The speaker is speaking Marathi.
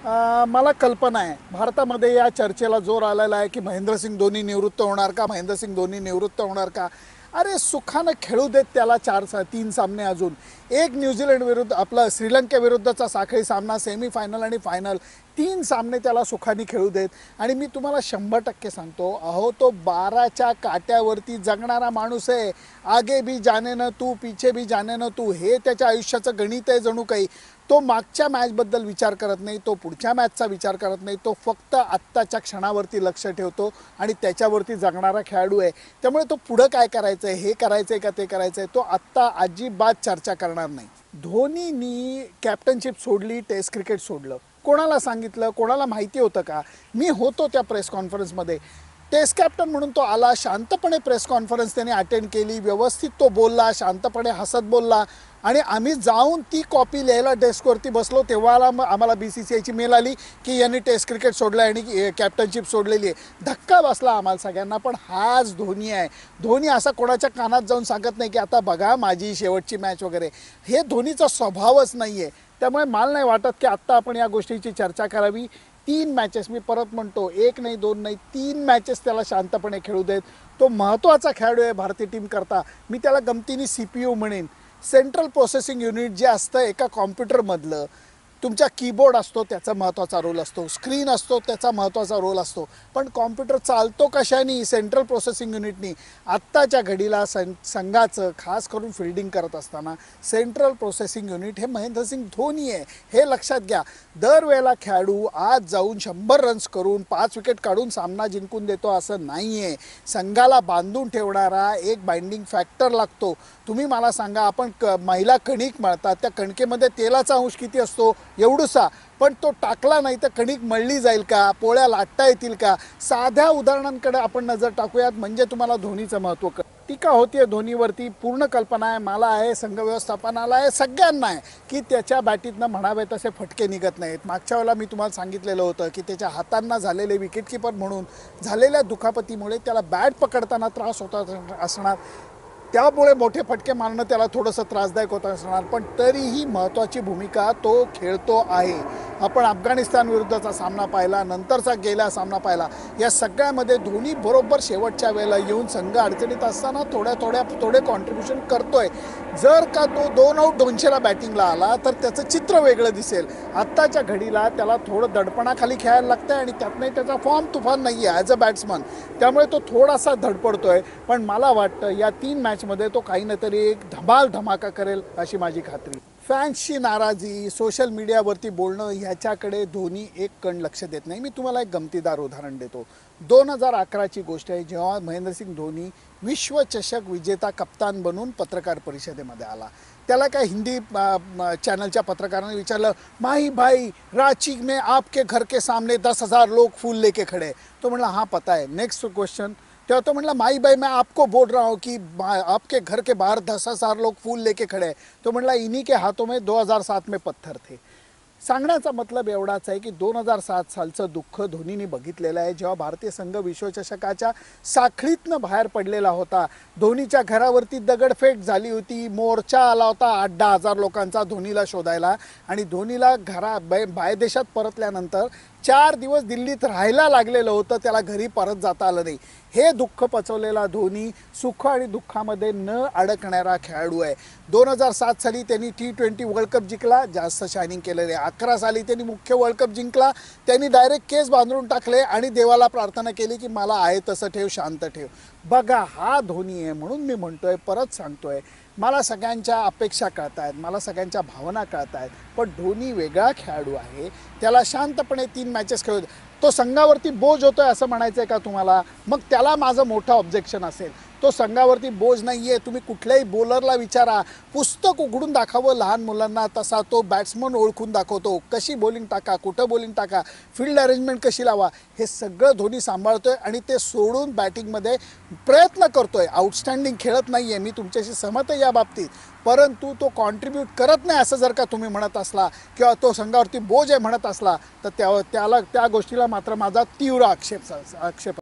मला कल्पना आहे भारतामध्ये या चर्चेला जोर आलेला आहे की महेंद्रसिंग धोनी निवृत्त होणार का, महेंद्रसिंग धोनी निवृत्त होणार का. अरे सुखानं खेळू देत त्याला 3 सामने अजून. एक न्यूझीलंड विरुद्ध आपला श्रीलंकेविरुद्धचा साखळी सामना, सेमीफायनल आणि फायनल, 3 सामने त्याला सुखाने खेळू देत. आणि मी तुम्हाला 100% सांगतो, अहो तो 12च्या काट्यावरती जगणारा माणूस आहे. आगे भी जाने न तू, पीछे भी जाने न तू, हे त्याच्या आयुष्याचं गणित आहे जणू काही. तो मागच्या मॅचबद्दल विचार करत नाही, तो पुढच्या मॅचचा विचार करत नाही, तो फक्त आत्ताच्या क्षणावरती लक्ष ठेवतो आणि त्याच्यावरती जगणारा खेळाडू आहे. त्यामुळे तो पुढं काय करायचं आहे, हे करायचं आहे का ते करायचं आहे, तो आत्ता अजिबात चर्चा करणार नाही. धोनीनी कॅप्टनशिप सोडली, टेस्ट क्रिकेट सोडलं. कोणाला सांगितलं, कोणाला माहिती होतं का? मी होतो त्या प्रेस कॉन्फरन्समध्ये. टेस्ट कॅप्टन म्हणून तो आला, शांतपणे प्रेस कॉन्फरन्स त्याने अटेंड केली, व्यवस्थित तो बोलला, शांतपणे हसत बोलला. आणि आम्ही जाऊन ती कॉपी लिहायला डेस्कवरती बसलो तेव्हा आम्हाला BCCIची मेल आली की यांनी टेस्ट क्रिकेट सोडलं आणि कॅप्टनशिप सोडलेली आहे. धक्का बसला आम्हाला सगळ्यांना. पण हाच धोनी आहे. धोनी असा कोणाच्या कानात जाऊन सांगत नाही की आता बघा माझी शेवटची मॅच वगैरे. हे धोनीचा स्वभावच नाही आहे. त्यामुळे मला नाही वाटत की आत्ता आपण या गोष्टीची चर्चा करावी. 3 मॅचेस, मी परत म्हणतो, 1 नाही 2 नाही 3 मॅचेस त्याला शांतपणे खेळू देत. तो महत्त्वाचा खेळाडू आहे भारतीय टीम करता. मी त्याला गमतीने CPU म्हणेन. सेंट्रल प्रोसेसिंग युनिट जे असतं एका कॉम्प्युटरमधलं, तुमचा कीबोर्ड असतो त्याचा महत्त्वाचा रोल असतो, स्क्रीन असतो त्याचा महत्त्वाचा रोल असतो. पण कॉम्प्युटर चालतो कशाने? सेंट्रल प्रोसेसिंग युनिटनी. आत्ताच्या घडीला संघाचं खास करून फिल्डिंग करत असताना सेंट्रल प्रोसेसिंग युनिट हे महेंद्रसिंग धोनी आहे. हे लक्षात घ्या. दरवेळेला खेळाडू आज जाऊन 100 रन्स करून 5 विकेट काढून सामना जिंकून देतो असं नाही आहे. संघाला बांधून ठेवणारा एक बाइंडिंग फॅक्टर लागतो. तुम्ही मला सांगा, आपण महिला कणिक मळतात, त्या कणकेमध्ये तेलाचा अंश किती असतो? एवढूसा. पण तो टाकला नाही तर कणिक मळली जाईल का? पोळ्या लाटता येतील का? साध्या उदाहरणांकडे आपण नजर टाकूयात म्हणजे तुम्हाला धोनीचं महत्त्व टीका होतीये धोनीवरती. पूर्ण कल्पना आहे, मला आहे, संघ व्यवस्थापनाला आहे, सगळ्यांना आहे की त्याच्या बॅटीतनं म्हणावे तसे फटके निघत नाहीत. मागच्या वेळेला मी तुम्हाला सांगितलेलं होतं की त्याच्या हातांना झालेले विकेटकीपर म्हणून झालेल्या दुखापतीमुळे त्याला बॅट पकडताना त्रास होता असणार. त्यामुळे मोठे फटके मारणं त्याला थोडंसं त्रासदायक होत असणार. पण तरीही महत्त्वाची भूमिका तो खेळतो आहे. आपण अफगाणिस्तान विरुद्धचा सामना पाहिला, नंतरचा गेला सामना पाहिला. या सगळ्यामध्ये धोनी बरोबर शेवटच्या वेळेला येऊन संघ अडचणीत असताना थोडे कॉन्ट्रीब्युशन करतोय. जर का तो 2 आऊट 200ला बॅटिंगला आला तर त्याचं चित्र वेगळं दिसेल. आत्ताच्या घडीला त्याला थोडं दडपणाखाली खेळायला लागतं आणि त्यातनंही त्याचा फॉर्म तुफान नाही आहे ॲज अ बॅट्समन. त्यामुळे तो थोडासा धडपडतोय. पण मला वाटतं या 3 मॅचमध्ये तो काही ना तरी एक धमाल धमाका करेल अशी माझी खात्री. फॅन्सची नाराजी, सोशल मीडियावरती बोलणं, ह्याच्याकडे धोनी एक कण लक्ष देत नाही. मी तुम्हाला एक गमतीदार उदाहरण देतो. 2011ची गोष्ट आहे, जेव्हा महेंद्रसिंग धोनी विश्वचषक विजेता कप्तान बनून पत्रकार परिषदेमध्ये आला. त्याला काय हिंदी चॅनलच्या पत्रकारांनी विचारलं, माही भाई रांची में आपके घर के सामने 10,000 लोग फूल लेके खड़े. तो म्हणला हाँ पता है, नेक्स्ट क्वेश्चन. तेव्हा तो म्हणला, माही भाई मैं आपको बोल रहा हूँ कि आपके घर के बाहर 10,000 लोग फूल लेके खड़े हैं. तो म्हणला इन्हीं के हाथों में 2007 में पत्थर थे. सांगण्याचा मतलब एवढाच आहे की 2007 सालचं दुःख धोनीने बघितलेलं आहे. जेव्हा भारतीय संघ विश्वचषकाच्या साखळीतनं बाहेर पडलेला होता, धोनीच्या घरावरती दगडफेक झाली होती, मोर्चा आला होता 8-10 हजार लोकांचा धोनीला शोधायला. आणि धोनीला बाहेदेशात परतल्यानंतर 4 दिवस दिल्लीत राहायला लागलेलं होतं, त्याला घरी परत जाता आलं नाही. हे दुःख पचवलेला धोनी सुख आणि दुःखामध्ये न अडकणारा खेळाडू आहे. 2007 साली त्यांनी T20 वर्ल्ड कप जिंकला, जास्त शायनिंग केलेले. 11 साली त्यांनी मुख्य वर्ल्ड कप जिंकला, त्यांनी डायरेक्ट केस बांधून टाकले आणि देवाला प्रार्थना केली की मला आहे तसं ठेव, शांत ठेव. बघा हा धोनी आहे. म्हणून मी म्हणतोय, परत सांगतोय, मला सगळ्यांच्या अपेक्षा कळत आहेत, मला सगळ्यांच्या भावना कळत आहेत. पण धोनी वेगळा खेळाडू आहे. त्याला शांतपणे 3 मॅचेस खेळू. तो संघावरती बोज होतोय असं म्हणायचं आहे का तुम्हाला? मग त्याला माझं मोठं ऑब्जेक्शन असेल. तो संघावरती बोज नाही आहे. तुम्ही कुठल्याही बॉलरला विचारा, पुस्तक उघडून दाखवावं लहान मुलांना, तसा तो बॅट्समन ओळखून दाखवतो. कशी बॉलिंग टाका, कुठं बॉलिंग टाका, फील्ड अरेंजमेंट कशी लावा, हे सगळं धोनी सांभाळतोय. आणि ते सोडून बॅटिंगमध्ये प्रयत्न करतोय. आउटस्टँडिंग खेळत नाही आहे, मी तुमच्याशी सहमत आहे या बाबतीत. परंतु तो कॉन्ट्रीब्यूट करत नाही असं जर का तुम्ही म्हणत असला किंवा तो संघावरती बोज आहे म्हणत असला तर त्या गोष्टीला मात्र माझा तीव्र आक्षेप